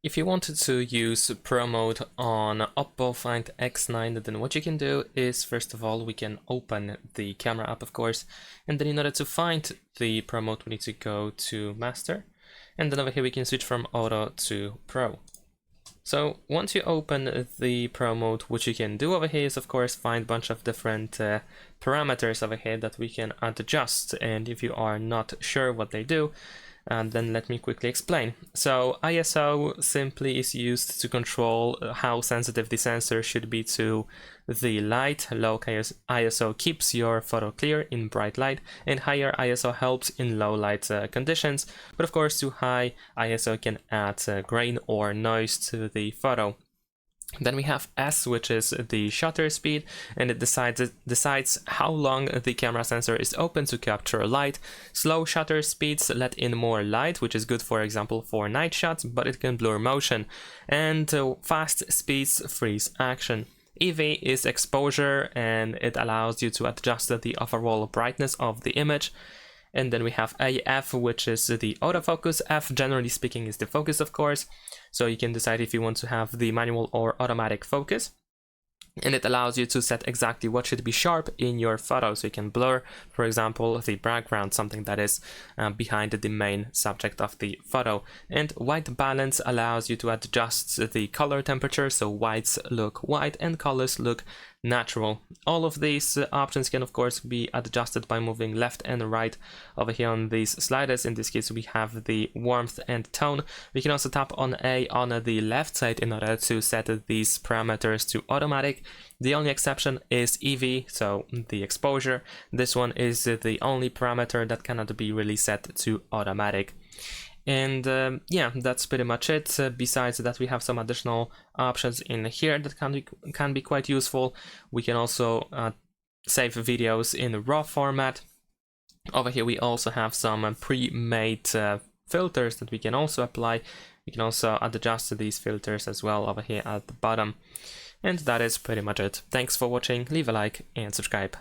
If you wanted to use Pro Mode on OPPO Find X9, then what you can do is, first of all, we can open the camera app, of course, and then in order to find the Pro Mode, we need to go to Master, and then over here we can switch from Auto to Pro. So once you open the Pro Mode, what you can do over here is, of course, find a bunch of different parameters over here that we can adjust, and if you are not sure what they do, then let me quickly explain. So ISO simply is used to control how sensitive the sensor should be to the light. Low ISO keeps your photo clear in bright light, and higher ISO helps in low light conditions, but of course too high ISO can add grain or noise to the photo. Then we have S, which is the shutter speed, and it decides how long the camera sensor is open to capture light. Slow shutter speeds let in more light, which is good, for example, for night shots, but it can blur motion. And fast speeds freeze action. EV is exposure, and it allows you to adjust the overall brightness of the image. And then we have AF, which is the autofocus. F, generally speaking, is the focus, of course. So you can decide if you want to have the manual or automatic focus. And it allows you to set exactly what should be sharp in your photo. So you can blur, for example, the background, something that is behind the main subject of the photo. And white balance allows you to adjust the color temperature, so whites look white and colors look natural. All of these options can of course be adjusted by moving left and right over here on these sliders. In this case we have the warmth and tone. We can also tap on A on the left side in order to set these parameters to automatic. The only exception is EV, so the exposure. This one is the only parameter that cannot be really set to automatic. And yeah, that's pretty much it. Besides that, we have some additional options in here that can be quite useful. We can also save videos in RAW format. Over here we also have some pre-made filters that we can also apply. We can also adjust these filters as well over here at the bottom. And that is pretty much it. Thanks for watching, leave a like and subscribe.